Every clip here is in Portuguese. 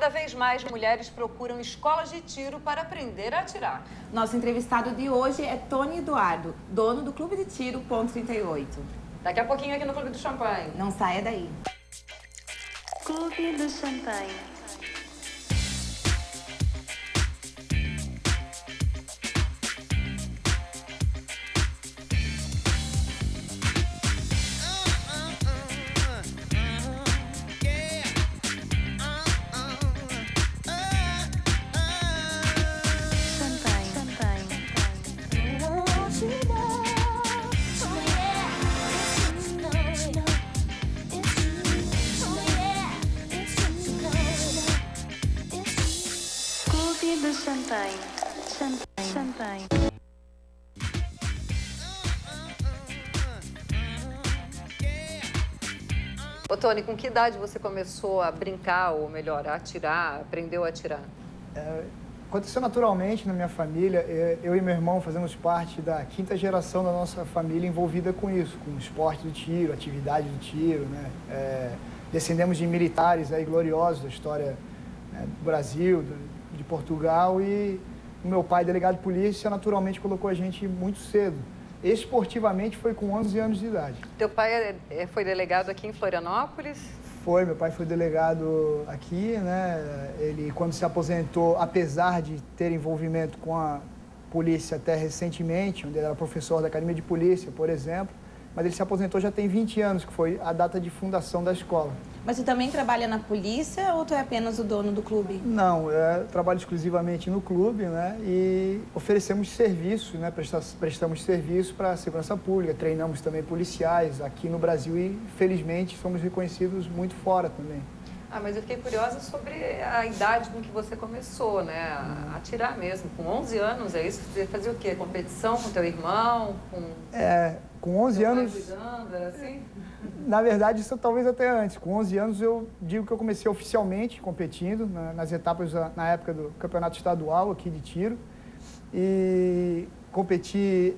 Cada vez mais mulheres procuram escolas de tiro para aprender a atirar. Nosso entrevistado de hoje é Tony Eduardo, dono do Clube de Tiro Ponto 38. Daqui a pouquinho aqui no Clube do Champanhe. Não saia daí. Clube do Champanhe. Champanhe. Ô, Tony, com que idade você começou a brincar, ou melhor, a atirar, aprendeu a atirar? Aconteceu naturalmente na minha família. Eu e meu irmão fazemos parte da quinta geração da nossa família envolvida com isso, com o esporte do tiro, atividade do tiro, né? Descendemos de militares aí gloriosos da história, né, do Brasil, de Portugal, e o meu pai, delegado de polícia, naturalmente colocou a gente muito cedo. Esportivamente foi com 11 anos de idade. Teu pai foi delegado aqui em Florianópolis? Foi, meu pai foi delegado aqui, né? Ele, quando se aposentou, apesar de ter envolvimento com a polícia até recentemente, onde ele era professor da Academia de Polícia, por exemplo, mas ele se aposentou já tem 20 anos, que foi a data de fundação da escola. Mas tu também trabalha na polícia ou tu é apenas o dono do clube? Não, eu trabalho exclusivamente no clube, né? E oferecemos serviço, né? Prestamos serviço para a segurança pública, treinamos também policiais aqui no Brasil e, felizmente, somos reconhecidos muito fora também. Ah, mas eu fiquei curiosa sobre a idade com que você começou, né? A atirar mesmo. Com 11 anos, é isso? Você fazia o quê? Competição com teu irmão? Com 11 anos... Cuidando, era assim? Na verdade, isso talvez até antes. Com 11 anos, eu digo que eu comecei oficialmente competindo nas etapas, na época do campeonato estadual aqui de tiro. E competi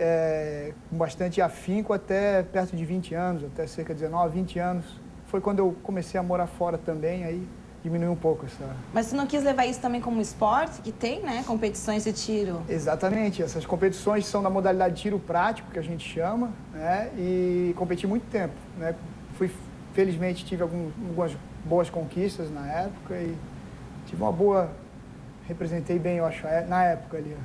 com bastante afinco até perto de 20 anos, até cerca de 19, 20 anos. Foi quando eu comecei a morar fora também, aí diminuiu um pouco essa... Mas você não quis levar isso também como esporte, que tem, né? Competições de tiro. Exatamente. Essas competições são da modalidade tiro prático, que a gente chama, né? E competi muito tempo, né? Felizmente, tive algumas boas conquistas na época e tive uma boa... Representei bem, eu acho, na época ali.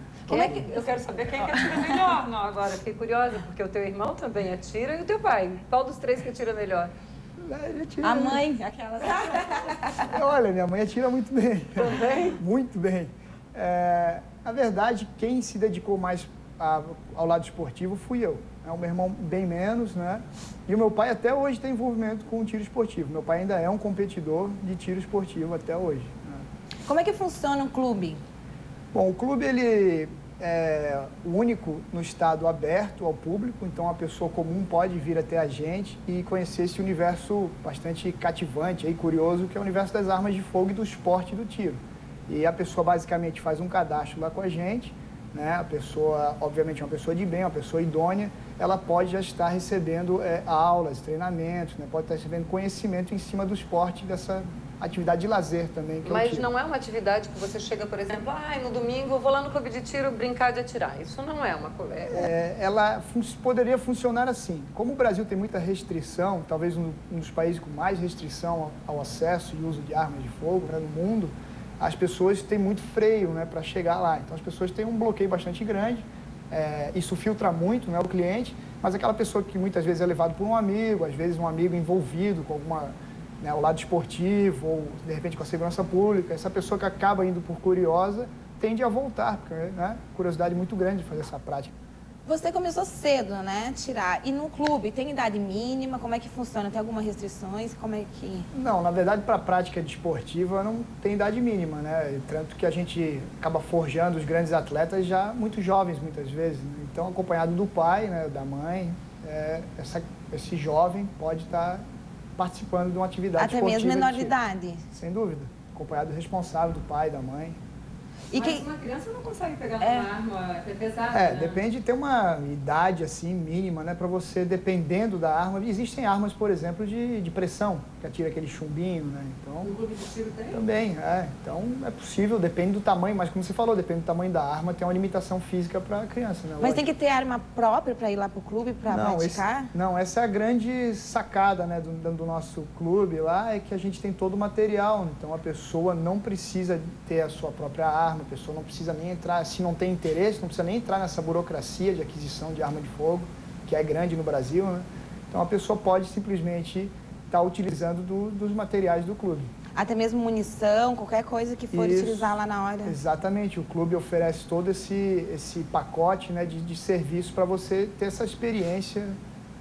Eu quero saber quem é que atira melhor. Não, agora, fiquei curiosa, porque o teu irmão também atira e o teu pai. Qual dos três que atira melhor? A mãe, aquela... Olha, minha mãe atira muito bem. Também? Muito bem. Na verdade, quem se dedicou mais ao lado esportivo fui eu. O meu irmão bem menos, né? E o meu pai até hoje tem envolvimento com o tiro esportivo. Meu pai ainda é um competidor de tiro esportivo até hoje. Né? Como é que funciona o clube? Bom, o clube ele é o único no estado aberto ao público, então a pessoa comum pode vir até a gente e conhecer esse universo bastante cativante e curioso, que é o universo das armas de fogo e do esporte do tiro. E a pessoa basicamente faz um cadastro lá com a gente, né? A pessoa, obviamente, é uma pessoa de bem, uma pessoa idônea, ela pode já estar recebendo aulas, treinamentos, né? Pode estar recebendo conhecimento em cima do esporte, dessa atividade de lazer também. Que Mas não é uma atividade que você chega, por exemplo, no domingo eu vou lá no clube de tiro brincar de atirar. Isso não é uma coisa. Ela poderia funcionar assim. Como o Brasil tem muita restrição, talvez um dos países com mais restrição ao acesso e uso de armas de fogo, né, no mundo, as pessoas têm muito freio, né, para chegar lá. Então as pessoas têm um bloqueio bastante grande. Isso filtra muito, né, o cliente, mas aquela pessoa que muitas vezes é levado por um amigo, às vezes um amigo envolvido com alguma... Né, o lado esportivo ou, de repente, com a segurança pública, essa pessoa que acaba indo por curiosa tende a voltar, porque, né, curiosidade muito grande de fazer essa prática. Você começou cedo, né, tirar. E no clube, tem idade mínima? Como é que funciona? Tem algumas restrições? Como é que... Não, na verdade, para a prática desportiva não tem idade mínima, né? Tanto que a gente acaba forjando os grandes atletas já muito jovens, muitas vezes. Né? Então, acompanhado do pai, né, da mãe, esse jovem pode estar participando de uma atividade esportiva. Até mesmo menor de idade? Sem dúvida. Acompanhado do responsável, do pai, da mãe. E Mas quem... uma criança não consegue pegar É. uma arma, é pesada, né? Depende de ter uma idade assim mínima, né, para você, dependendo da arma. Existem armas, por exemplo, de pressão, que atira aquele chumbinho, né? Então, No clube de tiro tem? também, então é possível, depende do tamanho, mas como você falou, depende do tamanho da arma, tem uma limitação física para a criança, né? Mas tem que ter arma própria para ir lá pro clube para praticar? Essa é a grande sacada, né, do nosso clube lá, é que a gente tem todo o material, então a pessoa não precisa ter a sua própria arma, a pessoa não precisa nem entrar, se não tem interesse, não precisa nem entrar nessa burocracia de aquisição de arma de fogo, que é grande no Brasil, né? Então a pessoa pode simplesmente estar utilizando dos materiais do clube. Até mesmo munição, qualquer coisa que for Isso, utilizar lá na hora. Exatamente, o clube oferece todo esse pacote, né, de serviço para você ter essa experiência,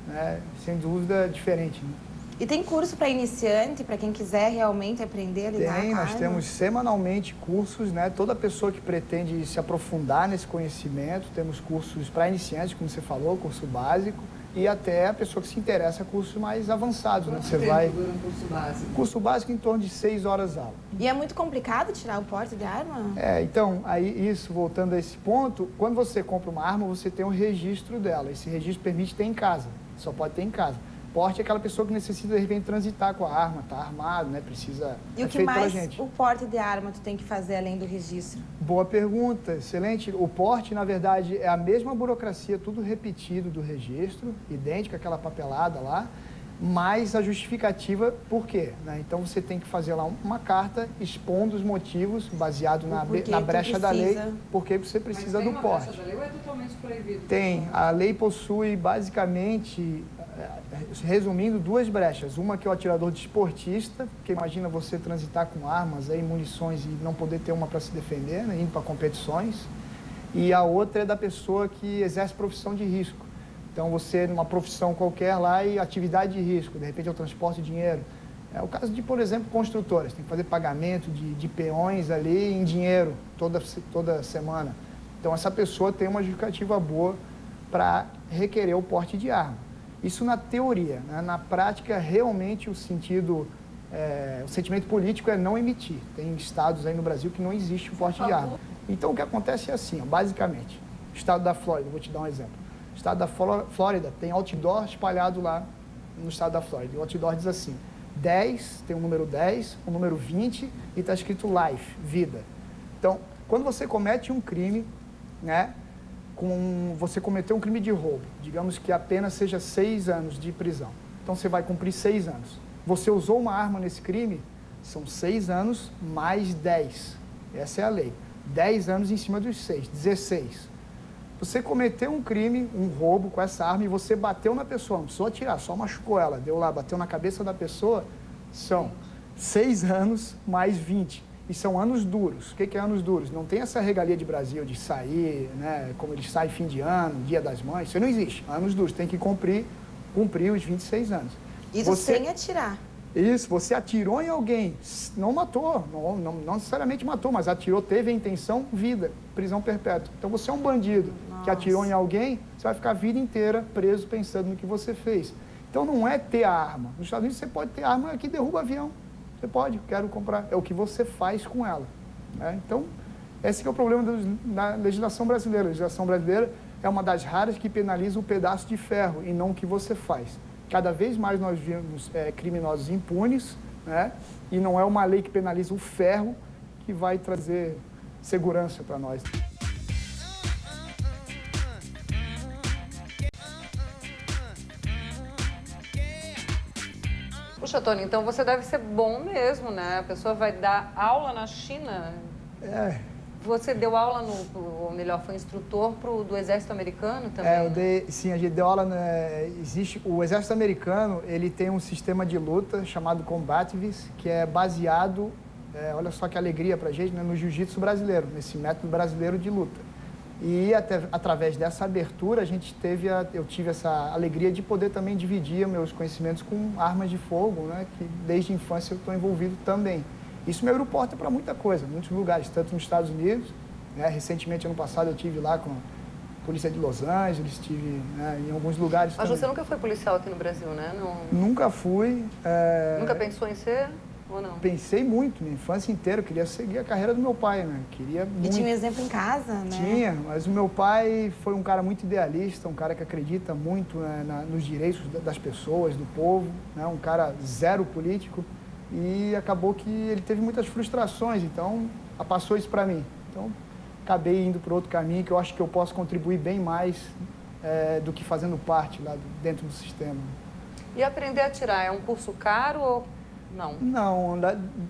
né, sem dúvida diferente. Né? E tem curso para iniciante, para quem quiser realmente aprender a lidar com a Nós arma? temos semanalmente cursos, né? Toda pessoa que pretende se aprofundar nesse conhecimento, temos cursos para iniciantes, como você falou, curso básico, e até a pessoa que se interessa cursos mais avançados, né? Você vai... Dura um curso básico? Curso básico em torno de 6 horas aula. E é muito complicado tirar o porte de arma? Então, aí isso, voltando a esse ponto, quando você compra uma arma, você tem um registro dela. Esse registro permite ter em casa, só pode ter em casa. Porte é aquela pessoa que necessita, de repente, transitar com a arma, tá armado, né? Precisa... E o que mais o porte de arma tu tem que fazer além do registro? Boa pergunta, excelente. O porte, na verdade, é a mesma burocracia, tudo repetido do registro, idêntico àquela papelada lá, mas a justificativa, por quê? Né? Então, você tem que fazer lá uma carta expondo os motivos, baseado na brecha da lei, porque você precisa do porte. Mas tem uma brecha da lei ou é totalmente proibido? Tem. A lei possui, basicamente, resumindo, duas brechas. Uma que é o atirador desportista, que imagina você transitar com armas, aí, munições e não poder ter uma para se defender, né, indo para competições. E a outra é da pessoa que exerce profissão de risco. Então, você, numa profissão qualquer lá e atividade de risco, de repente é o transporte de dinheiro. É o caso de, por exemplo, construtoras. Tem que fazer pagamento de peões ali em dinheiro toda semana. Então, essa pessoa tem uma justificativa boa para requerer o porte de arma. Isso na teoria, né? Na prática, realmente o sentimento político é não emitir. Tem estados aí no Brasil que não existe o porte de arma. Então, o que acontece é assim, ó, basicamente, o estado da Flórida, vou te dar um exemplo. O estado da Flórida tem outdoor espalhado lá no estado da Flórida. E o outdoor diz assim, 10, tem o número 10, o número 20 e está escrito life, vida. Então, quando você comete um crime, né? Você cometeu um crime de roubo, digamos que a pena seja 6 anos de prisão. Então, você vai cumprir 6 anos. Você usou uma arma nesse crime, são 6 anos mais 10. Essa é a lei. 10 anos em cima dos 6, 16. Você cometeu um crime, um roubo com essa arma e você bateu na pessoa, não precisou atirar, só machucou ela, deu lá, bateu na cabeça da pessoa, são 6 anos mais 20. E são anos duros. O que é anos duros? Não tem essa regalia de Brasil de sair, né, como eles saem fim de ano, Dia das Mães, isso não existe. Anos duros, tem que cumprir os 26 anos. Isso sem atirar. Isso, você atirou em alguém, não matou, não necessariamente matou, mas atirou, teve a intenção, vida, prisão perpétua. Então você é um bandido que atirou em alguém, você vai ficar a vida inteira preso pensando no que você fez. Então não é ter a arma. Nos Estados Unidos você pode ter arma que derruba avião. Você pode, quero comprar. É o que você faz com ela. Né? Então, esse que é o problema da legislação brasileira. A legislação brasileira é uma das raras que penaliza o pedaço de ferro e não o que você faz. Cada vez mais nós vemos criminosos impunes, né? E não é uma lei que penaliza o ferro que vai trazer segurança para nós. Puxa, Tony, então você deve ser bom mesmo, né? A pessoa vai dar aula na China. Você deu aula ou melhor, foi instrutor do Exército Americano também? Sim, a gente deu aula, o Exército Americano, ele tem um sistema de luta chamado Combatives, que é baseado, olha só que alegria pra gente, né, no jiu-jitsu brasileiro, nesse método brasileiro de luta. E através dessa abertura, eu tive essa alegria de poder também dividir meus conhecimentos com armas de fogo, né, que desde a infância eu estou envolvido também. Isso me abriu porta para muita coisa, muitos lugares, tanto nos Estados Unidos, né, recentemente, ano passado, eu estive lá com a Polícia de Los Angeles, estive, né, em alguns lugares Mas também. você nunca foi policial aqui no Brasil, né? Nunca fui. Nunca pensou em ser? ou não? Pensei muito, minha infância inteira, eu queria seguir a carreira do meu pai, né? Queria muito. E tinha um exemplo em casa, né? Tinha, mas o meu pai foi um cara muito idealista, um cara que acredita muito, né, nos direitos das pessoas, do povo, né? Um cara zero político, e acabou que ele teve muitas frustrações, então passou isso para mim. Então, acabei indo para outro caminho que eu acho que eu posso contribuir bem mais do que fazendo parte lá dentro do sistema. E aprender a atirar é um curso caro ou não? Não,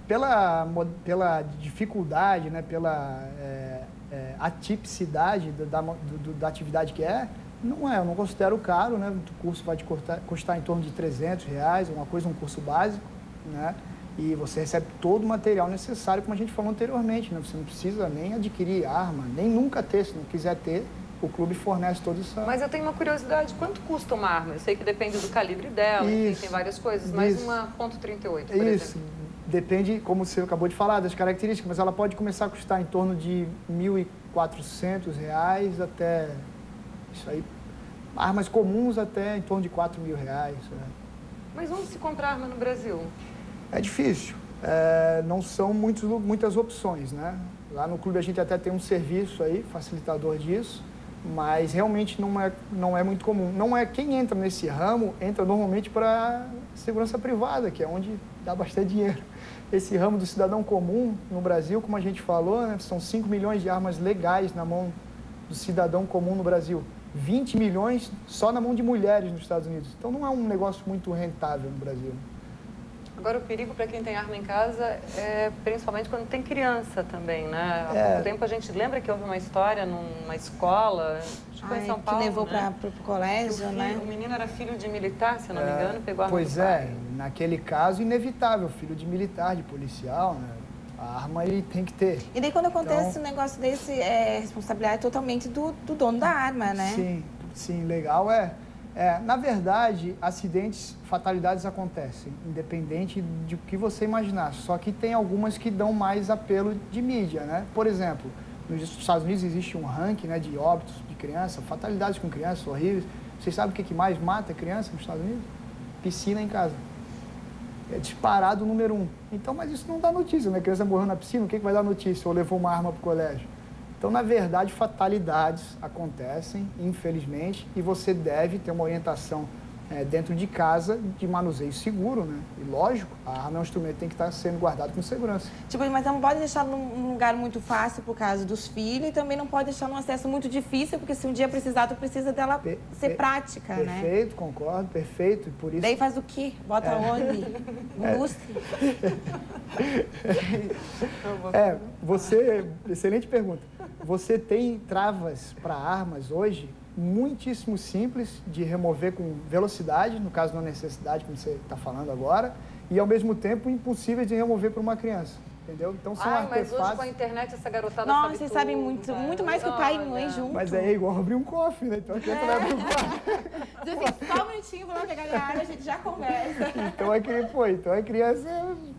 pela dificuldade, né, pela atipicidade da atividade que não é, eu não considero caro, né? O curso vai te custar em torno de R$300, um curso básico, né? E você recebe todo o material necessário, como a gente falou anteriormente, né? Você não precisa nem adquirir arma, nem nunca ter, se não quiser ter, o clube fornece todo isso. Mas eu tenho uma curiosidade, quanto custa uma arma? Eu sei que depende do calibre dela, enfim, tem várias coisas, mas uma .38, por exemplo. Depende, como você acabou de falar, das características, mas ela pode começar a custar em torno de R$1.400 até, isso aí, armas comuns até em torno de R$4.000. Né? Mas onde se compra arma no Brasil? É difícil, não são muitas opções, né? Lá no clube a gente até tem um serviço aí, facilitador disso, mas realmente não é muito comum. Não é quem entra nesse ramo, entra normalmente para segurança privada, que é onde dá bastante dinheiro. Esse ramo do cidadão comum no Brasil, como a gente falou, né, são 5 milhões de armas legais na mão do cidadão comum no Brasil. 20 milhões só na mão de mulheres nos Estados Unidos. Então não é um negócio muito rentável no Brasil. Agora, o perigo para quem tem arma em casa é principalmente quando tem criança também, né? Há pouco tempo a gente lembra que houve uma história numa escola, acho que foi em São Paulo, que levou né? para o colégio, né? O menino era filho de militar, se não me engano, pegou a arma do pai. Pois é, naquele caso, inevitável, filho de militar, de policial, né? A arma ele tem que ter. E daí quando acontece um negócio desse, a responsabilidade é totalmente do dono da arma, né? Sim, legal na verdade, acidentes, fatalidades acontecem, independente de o que você imaginar. Só que tem algumas que dão mais apelo de mídia, né? Por exemplo, nos Estados Unidos existe um ranking, né, de óbitos de criança, fatalidades com crianças horríveis. Vocês sabem o que mais mata criança nos Estados Unidos? Piscina em casa. É disparado o número 1. Então, mas isso não dá notícia, né? A criança morreu na piscina, o que vai dar notícia? Ou levou uma arma para o colégio? Então, na verdade, fatalidades acontecem, infelizmente, e você deve ter uma orientação dentro de casa de manuseio seguro, né? E lógico, a arma é um instrumento que tem que estar sendo guardado com segurança. Tipo, mas não pode deixar num lugar muito fácil por causa dos filhos e também não pode deixar num acesso muito difícil, porque se um dia precisar, tu precisa dela ser prática, né? Perfeito, concordo, perfeito. Por isso... Daí faz o quê? Bota onde? No lustre? Excelente pergunta. Você tem travas para armas hoje muitíssimo simples de remover com velocidade, no caso da necessidade, como você está falando agora, e ao mesmo tempo impossíveis de remover para uma criança. Entendeu? Então são artefatos... Mas hoje com a internet essa garotada Nossa, sabe vocês tudo, sabem muito mais que o pai e a mãe junto. Mas é igual abrir um cofre, né? Então a criança vai abrir um cofre. Diz assim, só um minutinho, vou lá pegar minha arma, a gente já conversa. Então a criança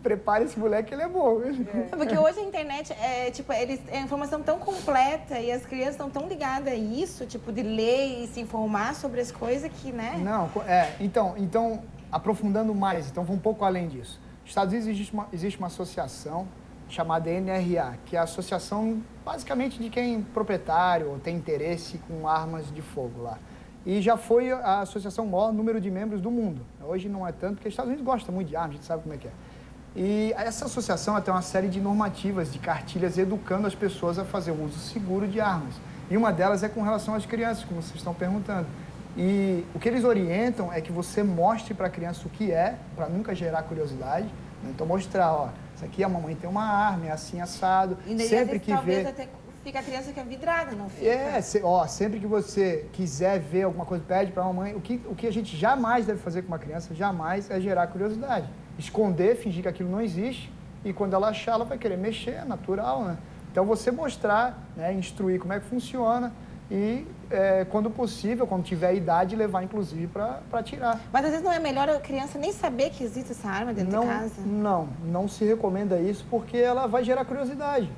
prepara esse moleque, ele é bom. Porque hoje a internet é informação tão completa e as crianças estão tão ligadas a isso, tipo, de ler e se informar sobre as coisas que, né? Então, aprofundando mais, então vou um pouco além disso. Nos Estados Unidos existe uma associação chamada NRA, que é a associação basicamente de quem é proprietário ou tem interesse com armas de fogo lá. E já foi a associação maior número de membros do mundo. Hoje não é tanto, porque os Estados Unidos gostam muito de armas, a gente sabe como é que é. E essa associação tem uma série de normativas, de cartilhas, educando as pessoas a fazer um uso seguro de armas. E uma delas é com relação às crianças, como vocês estão perguntando. E o que eles orientam é que você mostre para a criança o que é, para nunca gerar curiosidade. Né? Então, mostrar, ó, isso aqui a mamãe tem uma arma, é assim, assado. E daí, sempre que talvez vê... até fica a criança que é vidrada, não fica? Sempre que você quiser ver alguma coisa, pede para a mamãe. O que a gente jamais deve fazer com uma criança, jamais, é gerar curiosidade. Esconder, fingir que aquilo não existe, e quando ela achar, ela vai querer mexer, é natural, né? Então, você mostrar, né, instruir como é que funciona e, quando possível, quando tiver idade, levar, inclusive, para atirar. Mas, às vezes, não é melhor a criança nem saber que existe essa arma dentro de casa? Não se recomenda isso, porque ela vai gerar curiosidade.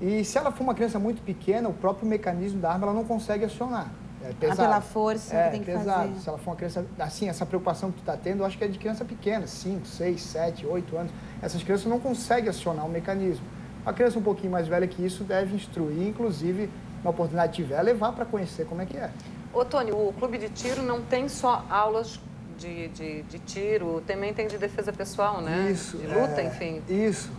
E se ela for uma criança muito pequena, o próprio mecanismo da arma ela não consegue acionar. É pesado. Pela força que tem que pesado. fazer. Se ela for uma criança, assim, essa preocupação que tu está tendo, eu acho que é de criança pequena, 5, 6, 7, 8 anos. essas crianças não conseguem acionar o mecanismo. A criança um pouquinho mais velha que isso deve instruir, inclusive, na oportunidade que tiver, levar para conhecer como é que é. Ô, Tony, o clube de tiro não tem só aulas de tiro, também tem de defesa pessoal, né? Isso. De luta, enfim. Isso.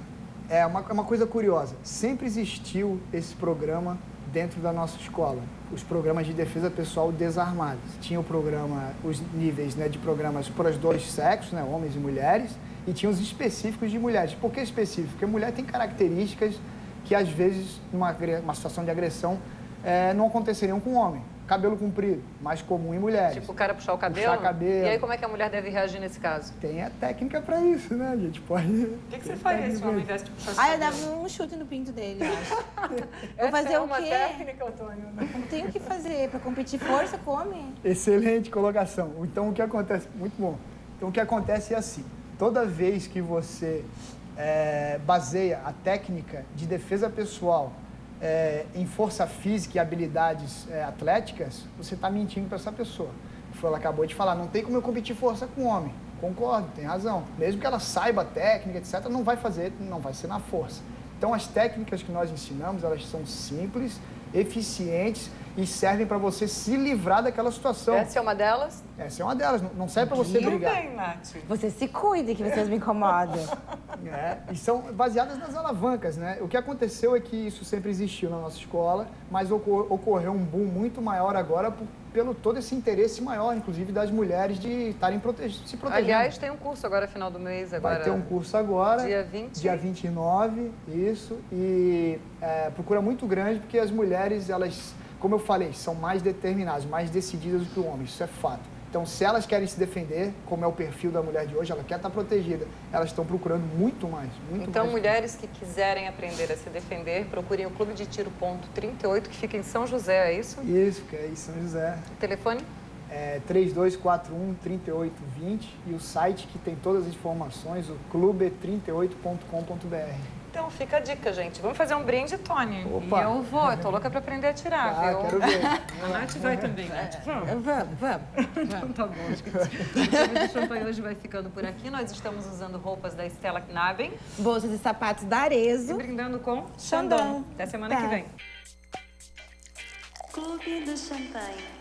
É uma coisa curiosa. Sempre existiu esse programa dentro da nossa escola. Os programas de defesa pessoal desarmados. Tinha o programa, os níveis, né, de programas para os dois sexos, né, homens e mulheres, e tinha os específicos de mulheres. Por que específico? Porque a mulher tem características que, às vezes, numa situação de agressão, não aconteceriam com o homem. Cabelo comprido, mais comum em mulheres. Tipo, o cara puxar o cabelo? Puxar cabelo. E aí, como é que a mulher deve reagir nesse caso? Tem a técnica para isso, né? A gente pode... O que você faria se o homem tivesse puxar o Ah, eu cabelo? dava um chute no pinto dele, eu acho. Vou fazer o uma quê? técnica, Antônio. Não tenho o que fazer pra competir força com homem. Excelente colocação. Então, o que acontece? Muito bom. Então, o que acontece é assim. Toda vez que você baseia a técnica de defesa pessoal em força física e habilidades atléticas, você está mentindo para essa pessoa. Ela acabou de falar, não tem como eu competir força com homem. Concordo, tem razão. Mesmo que ela saiba a técnica, etc., não vai ser na força. Então, as técnicas que nós ensinamos, elas são simples, eficientes e servem para você se livrar daquela situação. Essa é uma delas? Essa é uma delas. Não serve para você Tudo brigar. bem, Nath. Você se cuide que vocês me incomodam. E são baseadas nas alavancas, né? O que aconteceu é que isso sempre existiu na nossa escola, mas ocorreu um boom muito maior agora pelo todo esse interesse maior, inclusive das mulheres, de estarem se protegendo. Aliás, tem um curso agora, final do mês. Agora. Vai ter um curso agora. Dia 20? Dia 29, isso. E procura muito grande, porque as mulheres, elas, como eu falei, são mais determinadas, mais decididas do que o homem, isso é fato. Então, se elas querem se defender, como é o perfil da mulher de hoje, ela quer estar protegida. Elas estão procurando muito mais. Então, mulheres que quiserem aprender a se defender, procurem o Clube de Tiro Ponto 38, que fica em São José, é isso? Isso, que é em São José. O telefone? 3241-3820 e o site que tem todas as informações, o clube38.com.br. Então, fica a dica, gente. Vamos fazer um brinde, Tony. Opa. E eu vou, eu tô louca pra aprender a tirar, viu? Quero ver. A Nath vai também, Nath. Vamos. Então tá bom, gente. O champanhe hoje vai ficando por aqui. Nós estamos usando roupas da Stella Knaben Bolsas e sapatos da e Arezzo. brindando com Xandão. Até semana Tá. que vem. Clube de Champanhe.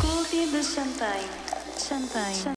Clube de Champanhe. Champanhe.